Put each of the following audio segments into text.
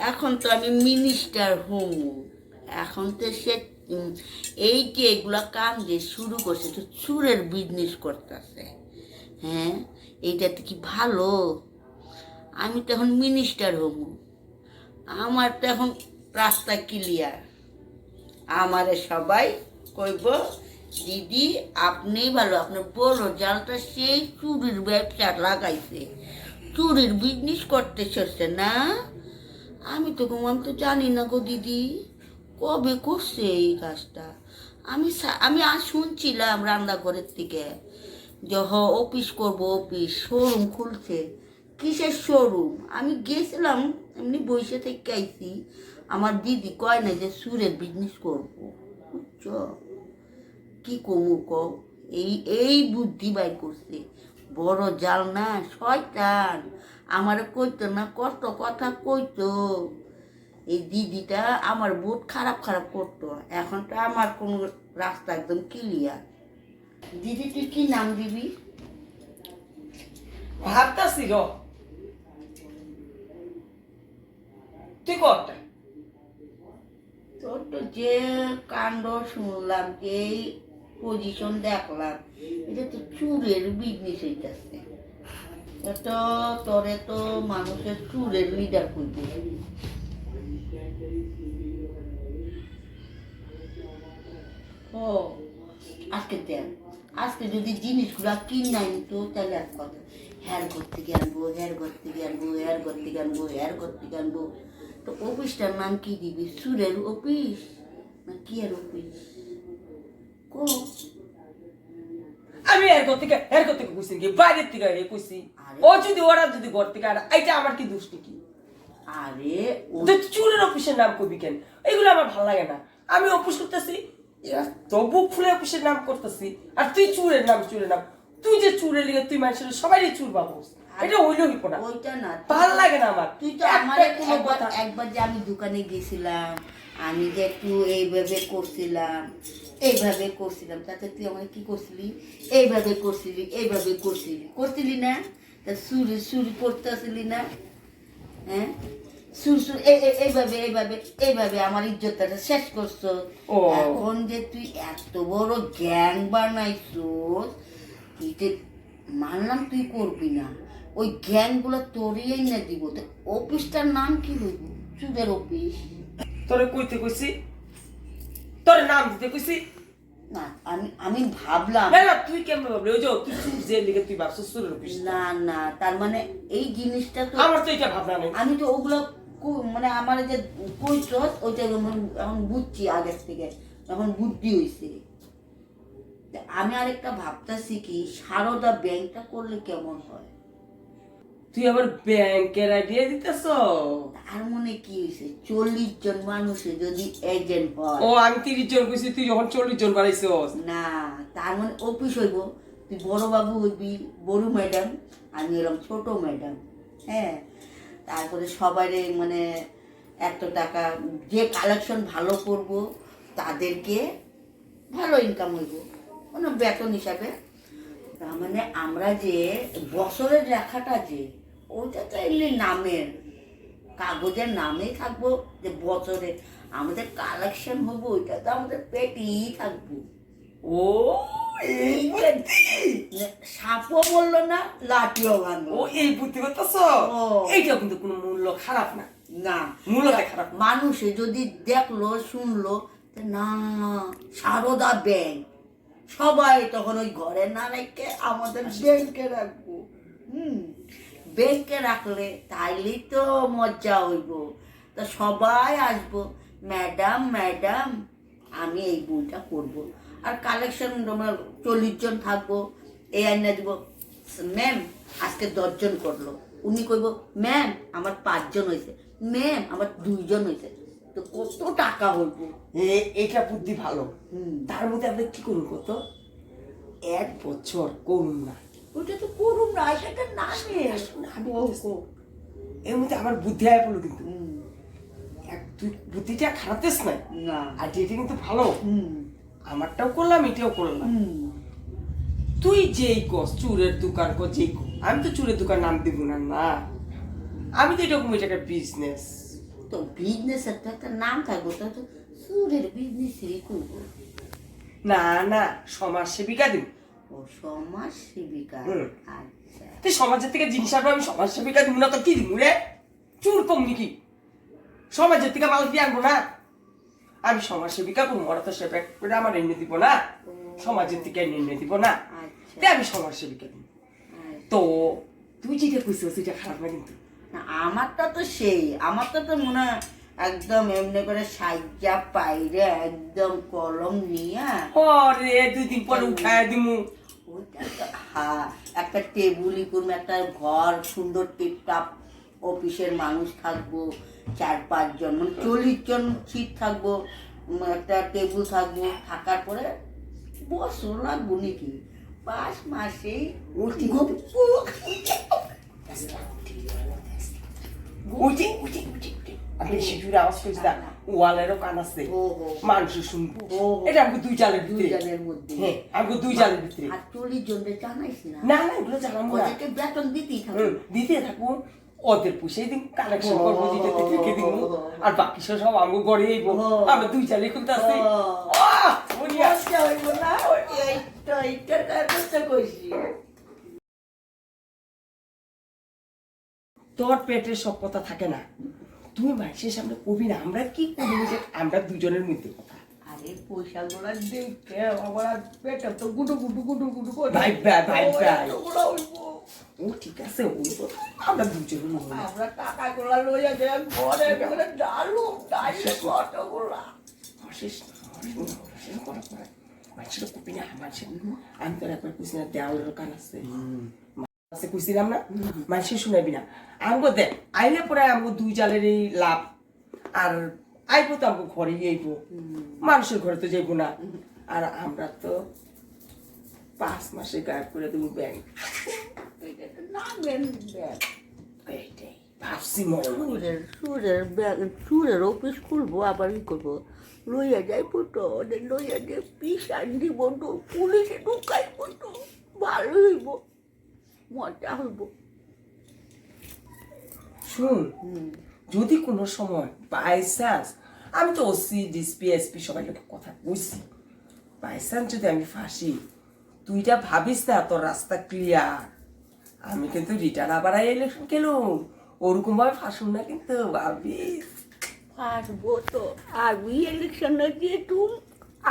এখন তো আমি মিনিস্টার হম। এখন তো সে এই যে এগুলা কাম যে শুরু করছে তো চুরের বিজনেস করতেছে। হ্যাঁ, এইটা তো কি ভালো? আমি তো এখন মিনিস্টার হম, আমার তো এখন রাস্তা ক্লিয়ার। আমারে সবাই কইব দিদি আপনি ভালো, আপনার বড় জালটা সেই চুরির ব্যবসা লাগাইছে, চুরির বিজনেস করতে চলছে না। আমি তো জানি না গো দিদি, কবে করছে এই কাজটা। আমি আজ শুনছিলাম রান্নাঘরের থেকে যে অফিস করবো, অফিস শোরুম খুলছে। কিসের শোরুম? আমি গেছিলাম এমনি বসে থেকে আইছি। আমার দিদি কয় না যে সুরের বিজনেস করবো, বুঝছো? কি কমু কও, এই এই বুদ্ধি বাই করছে। বড় জাল না, শয়তান। আমার কইতো না, কত কথা কইতো। এই দিদিটা আমার বহুত খারাপ খারাপ করতো, এখন তো আমার কোনো রাস্তা একদম ক্লিয়ার। দিদি তুই কি নাম দিবি? ভাবতাছি র তুই কটা তোর তো যে কাণ্ড শুনলাম, যে পজিশন দেখলাম, এটা তো চুরের বিজনেস হইতেছে। তো তোরে তো মানুষের চুরের লিডার করবে। ও আজকে দেন, আজকে যদি জিনিসগুলা কিনাই নিত তাহলে এক কথা, হ্যার ঘর থেকে আনবো, হ্যার ঘর থেকে আনবো, হ্যার ঘর থেকে আনবো, হ্যার ঘর থেকে আনবো। তো অফিসটার নাম কি দিবি? সুরের অফিস না কি এর অফিস? কো আমি এর থেকে কইছি কি বাইরের থেকে কইছি। ও যদি ওরা যদি ঘর থেকে আনা, এইটা আমার কি দোষ নাকি? আরে তুই চুরের অফিসের নাম কবি কেন? এগুলো আমার ভালো লাগে না। আমি অফিস করতেছি, তবু ফুলে অফিসের নাম করতেছি, আর তুই চুরের নাম। তুই যে চুরের লিগে তুই মানুষের সবাই চুর বাবুস, এটা হইলো হইব না। ওইটা না, ভাল লাগে না আমার। তুই তো আমার একবার যে আমি দোকানে গেছিলাম, আমি যে একটু এইভাবে করছিলাম, তাতে তুই আমার কি করছিলি? এইভাবে করছিলি না? তা সুরি করতে আসলি না? হ্যাঁ, এইভাবে আমার ইজ্জতটা শেষ করছো। এখন যে তুই এত বড় গ্যাং বানাইছোস, তুই মানলাম তুই করবি না, ওই গ্যাংগুলো তোরই না দিব। তো অফিসটার নাম কি হইব? চুরের অফিস। তোরে কইতে কইছি, তোর নাম দিতে কইছি না, আমি ভাবলাম না। তুই কেমন ভাবলি? ওই যে তুই চুর যে লিগে তুই ভাবছিস চুরের অফিস। না, তার মানে এই জিনিসটা তো আমার তো এটা ভাবনা নেই। আমি তো ওগুলো মানে আমার যে কইছ ওইটা এখন বুঝছি আগের থেকে, এখন বুদ্ধি হয়েছে। আমি আরেকটা ভাবতেছি কি, সারদা ব্যাংকটা করলে কেমন হয়? তুই আবার ব্যাংকের আইডিয়া দিতেছ? তার মনে কি হয়েছে, 40 জন মানুষে যদি এজেন্ট হয়। ও আমি 30 জন কইছি, তুই যখন 40 জন বাড়াইছস। না, তার মানে অফিস হইব, তুই বড় বাবু হইবি, বড় ম্যাডাম, আমি এরকম ছোট ম্যাডাম। হ্যাঁ, তারপরে সবাই মানে এত টাকা, যে কালেকশন ভালো করব তাদেরকে ভালো ইনকাম হইব, মানে বেতন হিসাবে। তার মানে আমরা যে বছরের লেখাটা যে, ওইটা তো এলি নামের, কাগজের নামেই থাকবো যে বছরে আমাদের কালেকশন হবো, ওইটা তো আমাদের পেটেই থাকবো। ও সাপও বললো না, লাঠিও ভাঙলো। ও এই বুদ্ধি করতেছ? ও। এইটা কিন্তু কোনো মূল্য খারাপ না। না, মূল্যটা খারাপ। মানুষে যদি দেখলো শুনলো না সারদা ব্যাংক, সবাই তখন ওই ঘরে না রেখে আমাদের ব্যাংকে রাখবো। ব্যাংকে রাখলে তাইলেই তো মজা হইব। তা সবাই আসবো, ম্যাডাম আমি এই বইটা করব। আর কালেকশন তোমার 40 জন থাকবো, এই আইনা দিব, ম্যাম আজকে 10 জন করলো। উনি কইব ম্যাম আমার 5 জন হয়েছে, ম্যাম আমার 2 জন হয়েছে। তো কত টাকা হইব? এইটা বুদ্ধি ভালো। তার মধ্যে আপনি কি করুন কত 1 বছর করুন না, ওইটা তো করুন না, সেটা না এর মধ্যে আমার বুদ্ধি আয় পড়লো কিন্তু। তুই বুদ্ধিটা খারাপ দিস না, আর এটা কিন্তু ভালো। আমারটাও করলাম, এটাও করলাম। তুই যেই কস চুরের দোকান কর, আমি তো চুরের দোকান নাম দিব না। আমি তো এরকম এটাকে বিজনেস তো বিজনেসের তো একটা নাম থাকবো, তো তো চুরের বিজনেসই করবো। না না, সমাজ সেবিকা দিন। ও সমাজ সেবিকা। হুম। আচ্ছা তুই সমাজের থেকে জিনিস আনবো, আমি সমাজ সেবিকা দিব না তো কি দিব রে? চুর কম নাকি? সমাজের থেকে মাল দিয়ে আনবো না, আমি সমাজ সেবিকা করবো। ওরা তো সেবা করে আমার এনে দিব না, সমাজের থেকে এনে দিব না, আচ্ছা তাই আমি সমাজ সেবিকা দিব। তো তুই যেটা কইছিস সেটা খারাপ না কিন্তু। না, আমারটা তো সেই, আমারটা তো মনে হয় একদম এমনি করে সাইজা পাইরে একদম কলম নিয়ে ওরে 2 দিন পরে উঠায় দিমু। ওইটা তো হ্যাঁ, একটা টেবুলই করবো, একটা ঘর সুন্দর টিপটাপ, অফিসের মানুষ থাকবো 4-5 জন, মানে 40 জন সিট থাকবো, একটা টেবিল থাকবো, থাকার পরে বছর লাগবো নাকি 5 মাসেই উঠি উঠি উঠি উঠি উঠি আমি বেশি জোরে আওয়াজ করছি না, ওয়ালেরও কান আছে, ও ও মানুষ শুনবো। ও। এটা আমাকে 2 জালের ভিতরে, 2 জনের মধ্যে। হ্যাঁ আমাকে 2 জালের ভিতরে। আর 40 জনকে জানাইছি না, না না এগুলো জানাবো না, ওদেরকে বেতন দিতেই থাকবো। দিতে থাকবো, ওদের পুষে দিন, কালেকশন করবো, দিতে থেকে দিব, আর বাকি সব আমাকে গড়ে আইব। আমরা 2 জালে খুলতে আসছি। মজা হইব না? এইটার কারণে তো কইছি। তোর পেটের সব কথা থাকে না, তুই মানুষের সামনে কবি না, আমরা কি করবো যে আমরা 2 জনের মধ্যে কথা। আরে পয়সাগুলো দেখে আমার পেটটা তো গুডু গুডু গুডু গুডু করে ভাই ভাই ভাই ভাই, এতগুলো হইব। ও ঠিক আছে, ওইব আমরা 2 জনের মধ্যে। আমরা টাকাগুলো লইয়া যে ঘরে একেবারে ডালুম ডাইলে কতগুলা। হাসিস না, হাসিস না, করা করা মানুষের কবি না, মানুষের আমি তোর একবার কইছি না দেওয়ালের কান আছে, আছে কইছিলাম না, মানুষের শুনাবি না। আমগো দেখ আইলে পরে আমগো 2 জালেরই লাভ, আর আইবো তো আমগো ঘরেই আইব, মানুষের ঘরে তো যাইবো না। আর আমরা তো 5 মাসে গায়েব করে দেবো ব্যাংক। এটা তো নামেন ব্যাগ। এইটাই ভাবছি মনে মনে। সুরের অফিস খুলবো, আবার ই করবো, লইয়া যাইবো তো, ওদের লইয়া যে পিসান দিব তো, পুলিশে ঢুকাইবো তো, ভালো হইব, মজা হইব। শুন, যদি কোনো সময় বাই চান্স, আমি তো ওসি ডিসপি এসপি সবাই লোকের কথা কইছি, বাই চান্স যদি আমি ফাঁসি, তুইটা ভাবিস না তোর রাস্তা ক্লিয়ার। আমি কিন্তু রিটার্ন আবার ইলেকশন খেলুম, ওরকম ভাবে ফাঁসুন না কিন্তু, ভাবিস। পারবো তো, আমি ইলেকশনে যেহেতু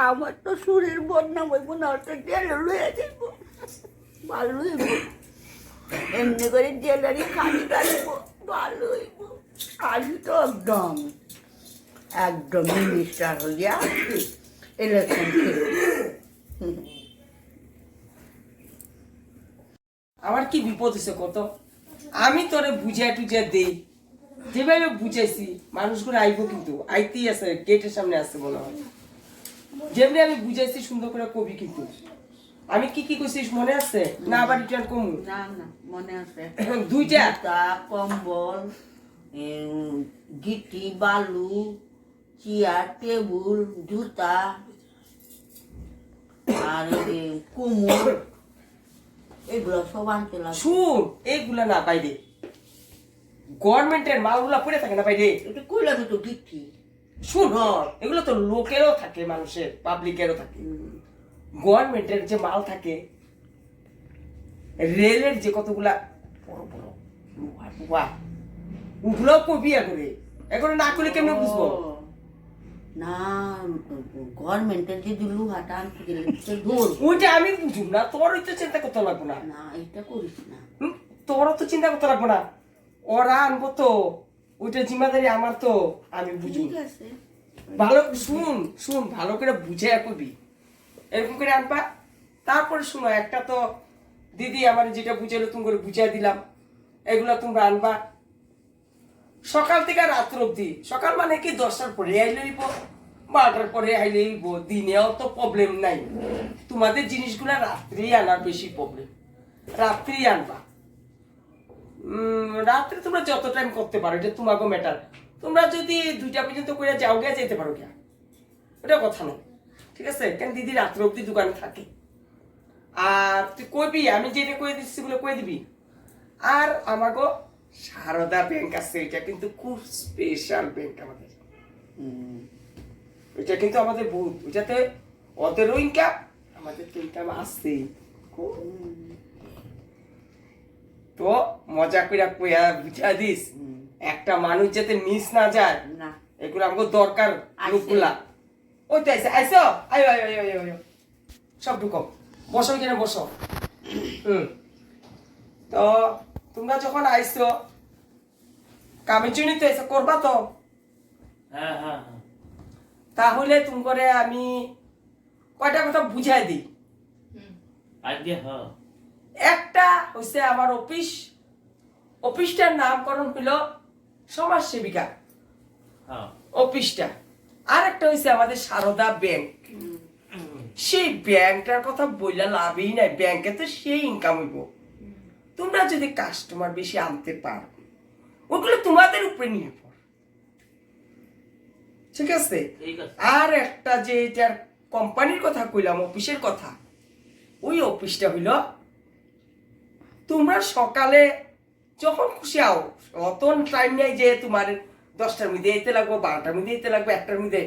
আমার তো সুরের বদনাম হইব না, ওটা জেলে লইয়া যাইব, ভালো হইব, এমনি করে জেলারি খালি রাখবো, ভালো হইব। আমি তো একদম একদম মিনিস্টার হইয়া ইলেকশন খেলব। আমার কি বিপদ হয়েছে কত, আমি তোরে বুঝাই টুঝাই দেই, যেভাবে বুঝাইছি মানুষগুলো আইবো, কিন্তু আইতেই আছে, গেটের সামনে আসছে মনে হয়, যেমনি আমি বুঝাইছি সুন্দর করে কবি। কিন্তু আমি কি কি কইছিস মনে আছে না? আবার রিটার্ন কমু না না, মনে আছে। 2টা জুতা, কম্বল, গিটি, বালু, চেয়ার, টেবুল, জুতা, আর কুমোর, এগুলো সব আনতে লাগবে। শুন, এইগুলা না বাইরে গভর্নমেন্টের মালগুলা পড়ে থাকে না বাইরে, এটা কইলাম তো গিটি। শুন এগুলো তো লোকেরও থাকে, মানুষের পাবলিকেরও থাকে। গভর্নমেন্টের যে মাল থাকে, রেলের যে কতগুলা বড় বড় লোহা, ওগুলাও কবি করে, এখন না করলে কেমনে বুঝবো? না, গভর্নমেন্টের যে লুহাটা আনতে গেলে ধর। ওইটা আমি বুঝুম না, তোরই তো চিন্তা করতে লাগবো না। না, এটা করিস না। তোরও তো চিন্তা করতে লাগবো না, ওরা আনবো তো, ওইটা জিম্মাদারি আমার তো, আমি বুঝুম। ঠিক আছে, ভালো শুন শুন, ভালো করে বুঝে কবি, এরকম করে আনবা। তারপরে শুনো, একটা তো দিদি আমার যেটা বুঝাইলো তুমি করে বুঝাই দিলাম, এগুলা তোমরা আনবা সকাল থেকে রাত্র অব্দি। সকাল মানে কি 10টার পরে আইলেইব, 12টার পরে আইলেইব, দিনেও তো প্রবলেম নাই। তোমাদের জিনিসগুলা রাত্রি আনার বেশি প্রবলেম, রাত্রি আনবা। রাত্রে তোমরা যত টাইম করতে পারো, এটা তোমাকে ম্যাটার। তোমরা যদি 2টা পর্যন্ত করে যাও গিয়া যেতে পারো গিয়া, ওটা কথা নয়, ঠিক আছে? কেন দিদি রাত্র অব্দি দোকানে থাকে। আর তুই কইবি, আমি যেটা কয়ে দিচ্ছি সেগুলো কয়ে দিবি। আর আমাকে সারদা ব্যাংক আছে, এটা কিন্তু খুব স্পেশাল ব্যাংক আমাদের। এটা কিন্তু আমাদের বহুত, ওইটাতে ওদেরও ইনকাম, আমাদের তো ইনকাম আছে। তো মজা কইরা কইয়া বুঝা দিস, একটা মানুষ যাতে মিস না যায়, না এগুলো আমাকে দরকার। আছে। লোকগুলা ওই তো আইসো আইসো, আয়ো আয়ো আয়ো আয়ো আয়ো, সব ঢুকো, বসো এখানে বসো। তো তোমরা যখন আইসো কামের জন্য তো এসে করবা তো, হ্যাঁ হ্যাঁ হ্যাঁ। তাহলে তুমি করে আমি কয়টা কথা বুঝাই দিই। আগে হ্যাঁ। একটা হচ্ছে আমার অফিসটার নামকরণ হইল সমাজ সেবিকা হ্যাঁ। অফিসটা, আর একটা হচ্ছে আমাদের সারদা ব্যাংক। সেই ব্যাংকটার কথা বললে লাভই নাই, ব্যাংকে তো সেই ইনকাম হইব। তোমরা যদি কাস্টমার বেশি আনতে পারো, ওগুলো তোমাদের উপরে নির্ভর, ঠিক আছে? ঠিক আছে। আর একটা যে এটার কোম্পানির কথা কইলাম, অফিসের কথা, ওই অফিসটা হইল তোমরা সকালে যখন খুশি আও, অত টাইম নেই যে তোমার 10টার মধ্যে এতে লাগবো, 12টার মধ্যে এতে লাগবো, 1টার মধ্যে।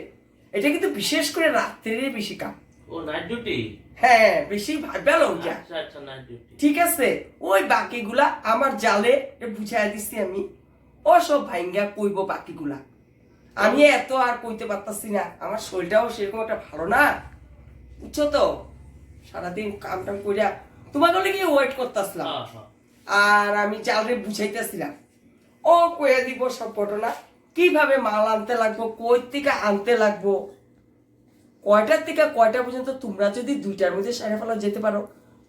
এটা কিন্তু বিশেষ করে রাত্রে বেশি কাম। ও নাইট ডিউটি। হ্যাঁ, বেশি ভালো যা, আচ্ছা আচ্ছা, নাইট ডিউটি। ঠিক আছে? ওই বাকিগুলা আমার জালে বুঝাই দিছি আমি, ও সব ভাইঙ্গা কইব বাকিগুলা। আমি এত আর কইতে পারতাছি না, আমার শরীরটাও সেরকম একটা ভালো না, বুঝছো তো? সারাদিন কাম টাম কইরা তোমার বলে কি ওয়েট করতেছিলাম, হ্যাঁ হ্যাঁ। আর আমি জালে বুঝাইতেছিলাম। ও কইয়া দিব সব ঘটনা, কিভাবে মাল আনতে লাগবো, কই থেকে আনতে লাগবো, কয়টার থেকে কয়টা পর্যন্ত তোমরা যদি 2টার মধ্যে সারা ফেলা যেতে পারো,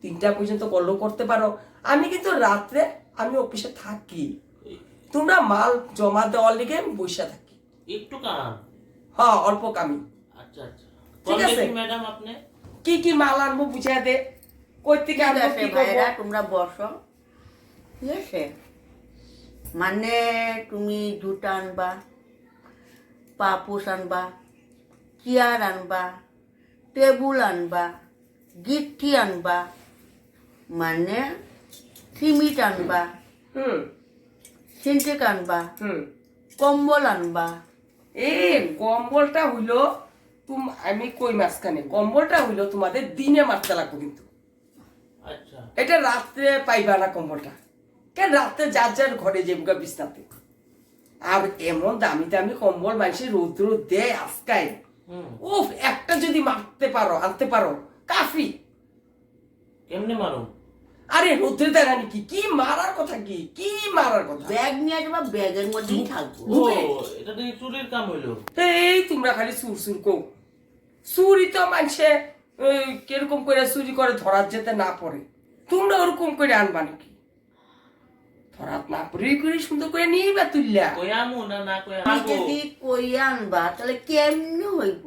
3টা পর্যন্ত কলও করতে পারো। আমি কিন্তু রাত্রে আমি অফিসে থাকি, তোমরা মাল জমা দেওয়ার লিগে আমি বসে থাকি। একটু কাম। হ্যাঁ, অল্প কামি। আচ্ছা আচ্ছা। ঠিক আছে ম্যাডাম, আপনি কি কি মাল আনবো বুঝাই দে, কই থেকে ঠিক আনবো, আছে কি ভাইরা, করবো। তোমরা বসো, ঠিক আছে? মানে তুমি জুতা আনবা, পাপোশ আনবা, চেয়ার আনবা, টেবুল আনবা, গিট্টি আনবা, মানে সিমিট আনবা, হুম সিনটেক আনবা, হুম। কম্বল আনবা। এই কম্বলটা হইলো আমি কই মাঝখানে, কম্বলটা হইলো তোমাদের দিনে মারতে লাগবে কিন্তু, আচ্ছা এটা রাত্রে পাইবা না কম্বলটা। কেন, রাত্রে যার যার ঘরে যেগুলো বিছনাতে। আর এমন দামি দামি কম্বল মানুষের রৌদ্র দেয় আজকায়, হুম। উফ, একটা যদি মারতে পারো, আনতে পারো, কাফি। কেমনে মারো? আরে রৌদ্রে দেখানি কি, কি মারার কথা, কি কি মারার কথা। ব্যাগ নিয়ে আসবা, ব্যাগের মধ্যেই থাকবো। ও, এটা তো চুরির কাম হইলো। এই তোমরা খালি সুর সুর কো, চুরি তো মানুষে কিরকম করে চুরি করে ধরার যেতে না পড়ে, তোমরা ওরকম করে আনবা নাকি? ধরাত না পড়ে করে সুন্দর করে নিবা তুললা। কয়ামু না না তুমি কয়ামু? যদি কই আনবা তাহলে কেমনে হইব?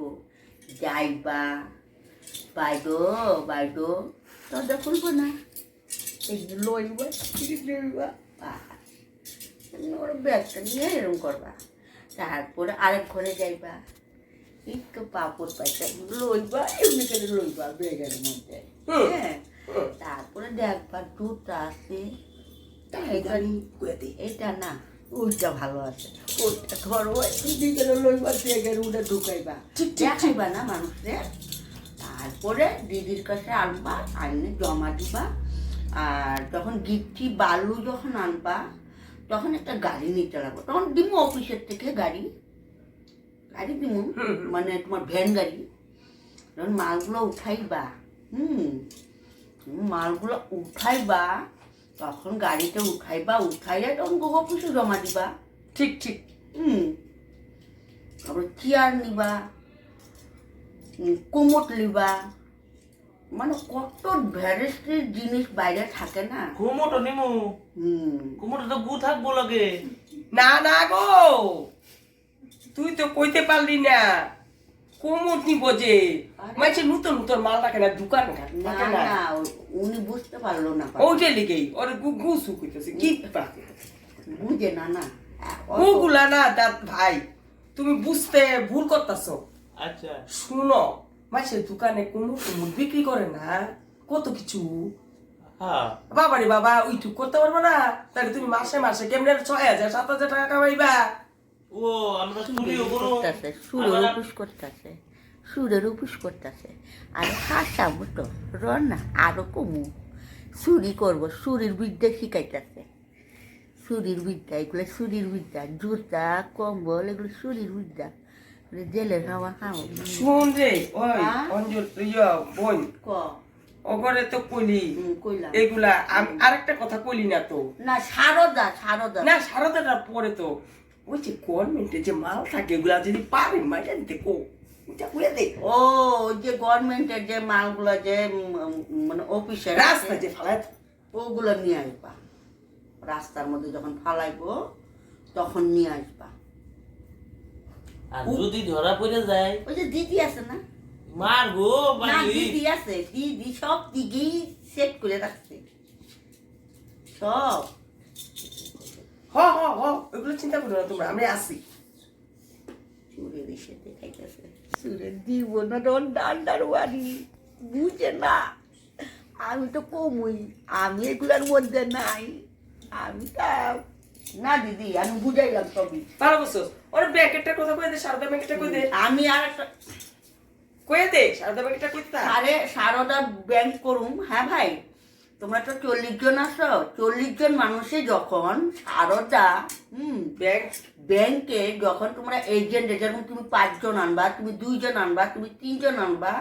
যাইবা বাইদো বাইদো, দরজা খুলবো না, লইবা লইবা, ওর ব্যাগটা নিয়ে এরকম করবা। তারপরে আরেক ঘরে যাইবা, একটু পাপড় পাইটা লইবা, এমনি করে লইবা ব্যাগের মধ্যে। হ্যাঁ, তারপরে দেখবা জুতা আছে, এটা না ওইটা ভালো আছে, ওইটা ধরো, দিকে লইবা, ব্যাগের উঠে ঢুকাইবা, দেখাইবা না মানুষের। তারপরে দিদির কাছে আনবা, আইনে জমা দিবা। আর যখন গিট্টি বালু যখন আনবা, তখন একটা গাড়ি নিতে লাগবে, তখন দিমু অফিসের থেকে গাড়ি দিমু, মানে তোমার ভ্যান গাড়ি। যখন মালগুলো উঠাইবা, মালগুলো উঠাইবা, তখন গাড়িতে উঠাইবা, উঠাইয়া তখন অফিসে জমা দিবা। ঠিক ঠিক। তারপরে চেয়ার নিবা, কোমট নিবা, মানে কত ভ্যারাইটির জিনিস বাইরে থাকে না। ঘুমোটো নিমু। ঘুমোটো তো গু থাকবো লাগে। না না গো, তুই তো কইতে পারলি না, কোমর নিব যে মাঝে নতুন নতুন মাল রাখে না, দোকান না রাখে না, না, উনি বুঝতে পারলো না, ওইটা লিগেই ওর গুসু কইতেছে কি বুঝে না না। ওগুলা না দাদ ভাই, তুমি বুঝতে ভুল করতেছো। আচ্ছা। শুনো, মাসের দোকানে কোমর কোমর বিক্রি করে না, কত কিছু হ্যাঁ বাবা রে বাবা ওইটুক করতে পারবো না? তাহলে তুমি মাসে মাসে কেমনে 6,000 7,000 টাকা কামাইবা? ও আমরা চুরিও করো করতেছে সুরের উপোস করতেছে, সুরের উপোস করতেছে। আর হাসাবো তো রনা আরো কমু, চুরি করবো, চুরির বিদ্যা শিখাইতেছে, চুরির বিদ্যা, এগুলো চুরির বিদ্যা, জুতা কম্বল এগুলো চুরির বিদ্যা, জেলের খাওয়া খাও। শুন রে ওই হ্যাঁ? অঞ্জল বোন, ক ওগরে তো কইলি কইলাম এগুলা, আমি আরেকটা কথা কইলি না তো। না, সারদা সারদা না সারদাটা পরে তো ওই যে গভর্নমেন্টে যে মাল থাকে এগুলা যদি পারেন মাইটা দিতে কো এটা কইয়া দে। ও ওই যে গভর্নমেন্টের যে মালগুলো যে মানে অফিসে রাস্তা যে ফালায় ওগুলো নিয়ে আসবা, রাস্তার মধ্যে যখন ফালাইবো তখন নিয়ে আসবা। আর যদি ধরা পড়ে যায় ওই যে দিদি আছে না, মারবো না বাড়ি দিদি আছে, দিদি সব দিকেই সেট করে রাখছে সব। হ হ হ এগুলো চিন্তা করো না তোমরা, আমি আসি। চুরের এসে দেখাইতেছে, চুরের দিব না তখন ডান্ডার বাড়ি বুঝে না। আমি তো কমই, আমি এগুলোর মধ্যে নাই, আমি তা না দিদি, আমি বুঝাইলাম সবই। ভালো বলছো, ওর ব্যাকেটটার কথা কই দে, সারদা ব্যাকেটটা কই দে, আমি আর একটা কই দে সারদা ব্যাকেটটা কই দে। সারদা ব্যাংক করুম। হ্যাঁ ভাই, তোমরা তো 40 জন আসো, 40 জন মানুষে যখন সারদা ব্যাংক ব্যাংকে যখন তোমরা এজেন্ট, যেমন তুমি 5 জন আনবা, তুমি 2 জন আনবা, তুমি 3 জন আনবা,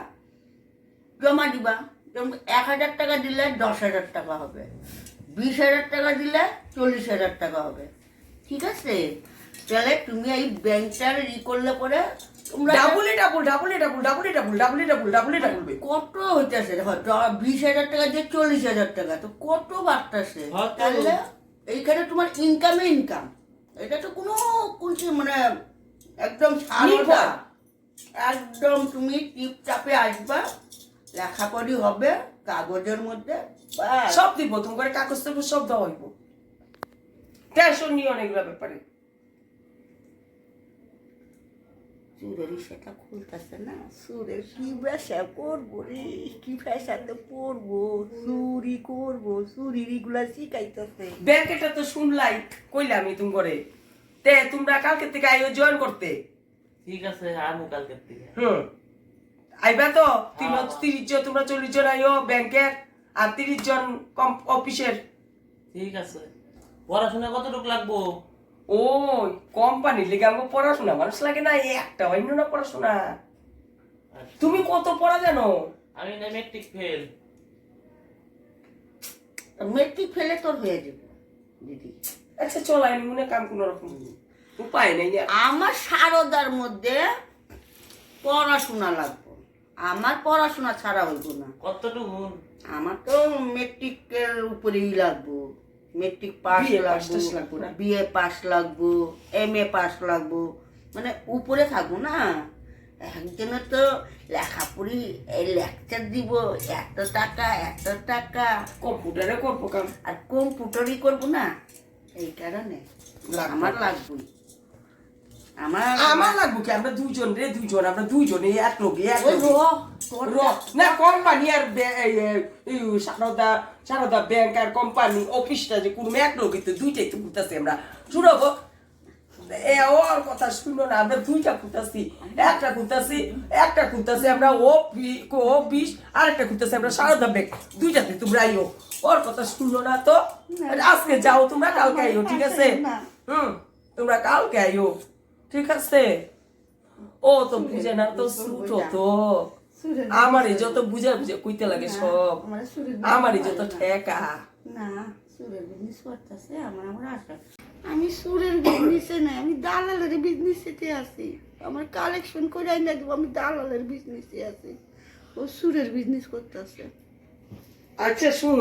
জমা দিবা। যেমন 1,000 টাকা দিলে 10,000 টাকা হবে, 20,000 টাকা দিলে 40,000 টাকা হবে, ঠিক আছে? তাহলে তুমি এই ব্যাংকটার করলে পরে তোমরা double double double double double double double double double double কত হইতেছে, 20,000 টাকা দিয়ে 40,000 টাকা, তো কত বাড়তেছে। হ্যাঁ তো। তাহলে এইখানে তোমার ইনকামে ইনকাম, এটা তো কোনো মানে একদম সারদা, একদম তুমি টিপটাপে আসবা, লেখাপড়ি হবে কাগজের মধ্যে, বাস। সব দিব তোমার কাগজ তো সব দেওয়া হইব, টেনশন নিও না এগুলো ব্যাপারে। চুরের সেটা খুলতেছে না, চুরের কি ব্যবসা করবো রে, কি ফ্যাশাতে পড়বো, চুরি করবো, চুরির এগুলা শিখাইতেছে। ব্যাংকেটা তো শুনলাই কইলাম আমি তুমি করে, তে তোমরা কালকে থেকে আইও জয়েন করতে। ঠিক আছে আমু কালকের থেকে আইবা তো 30 জন, তোমরা 40 জন আইও ব্যাংকের, আর 30 জন অফিসের। ঠিক আছে পড়াশোনা কতটুকু লাগবো ওই কোম্পানি লেগে আমাকে পড়াশোনা মানুষ লাগে না, একটা অন্য না পড়াশোনা। আচ্ছা, তুমি কত পড়া জানো? আমি না মেট্রিক ফেল মেট্রিক ফেলে তোর হয়ে যাবে দিদি। আচ্ছা চল আইনি মনে কাম কোন রকম উপায় নেই না। আমার সারদার মধ্যে পড়াশোনা লাগবে, আমার পড়াশোনা ছাড়া হইব না। কতটুকু আমার তো মেট্রিকের উপরেই লাগবো, মেট্রিক পাস BA pass লাগবো, টাস লাগবো না? বিএ পাস লাগবো, MA পাস লাগবো, মানে উপরে থাকবো না। একজনের তো লেখাপড়ি এই লেকচার দিব, এত টাকা এত টাকা, কম্পিউটারে করবো কাম। আর কম্পিউটারই করবো না, এই কারণে লাগবে। আমার লাগবে, আমার আমার লাগবো কি, আমরা দুইজন রে, দুইজন আমরা দুইজনে এক লোকে এক ওই লোকে। তোর না কোম্পানি আর সারদা ব্যাংক আর কোম্পানি অফিসটা যে কোনো এক লোকে তো দুইটাই তো ঘুরতেছি আমরা। শুনবো ওর কথা শুনো না, আমরা দুইটা ঘুরতেছি, একটা ঘুরতেছি আমরা অফিস, আর একটা ঘুরতেছি আমরা সারদা ব্যাংক, দুইটাতে তোমরা আইও। ওর কথা শুনো না তো, আজকে যাও তোমরা, কালকে আইও, ঠিক আছে? তোমরা কালকে আইও, ঠিক আছে? ও তো বুঝে না তো, ছুটো তো আমারই যত বুঝে বুঝে কইতে লাগে সব, আমারই যত ঠেকা। না সুরের বিজনেস করতেছে, আমার আশা। আমি সুরের বিজনেসে নাই, আমি দালালের বিজনেসেতে আছি, আমার কালেকশন করে আইনা দেবো, আমি দালালের বিজনেসে আছি, ও সুরের বিজনেস করতেছে। আচ্ছা শুন,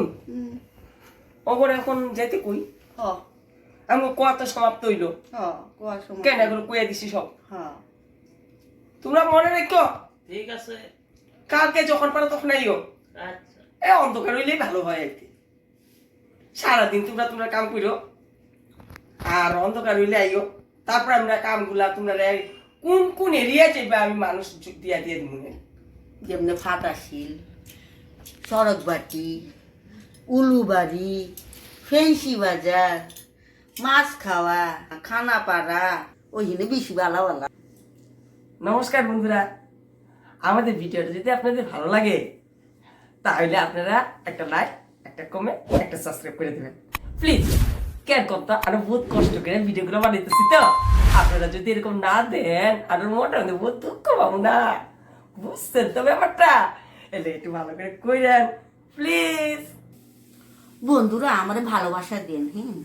ওপর এখন যেতে কই, হ আমি কথা সমাপ্ত হইলো, হ কোয়ার সময় কেন এগুলো কইয়া দিছি সব। হ্যাঁ তোমরা মনে রাখো, ঠিক আছে কালকে যখন পারো তখন আইও। আচ্ছা অন্ধকার হইলেই ভালো হয় আর কি, সারাদিন তোমরা কাম করো, আর অন্ধকার হইলে আইও। তারপর আমরা কামগুলা তোমরা কোন কোন এরিয়া চাইবে আমি মানুষ দিয়া দিয়ে দিব। যেমনি ফাটাশিল, সড়কবাটি, উলুবাড়ি, ফেন্সি বাজার, মাছ খাওয়া, খানাপাড়া, ওইখানে বেশি ভালো ভালো। নমস্কার বন্ধুরা, আমাদের ভিডিওটা যদি আপনাদের ভালো লাগে তাহলে আপনারা একটা লাইক, একটা কমেন্ট, একটা সাবস্ক্রাইব করে দেবেন প্লিজ। কেন করতো আরো বহুত কষ্ট করে ভিডিওগুলো বানাইতেছি, তো আপনারা যদি এরকম না দেন আর মোটা বহুত দুঃখ পাবো না, বুঝছেন তো ব্যাপারটা? এলে একটু ভালো করে কইরেন প্লিজ। বন্ধুরা আমার ভালোবাসা দেন, হ্যাঁ।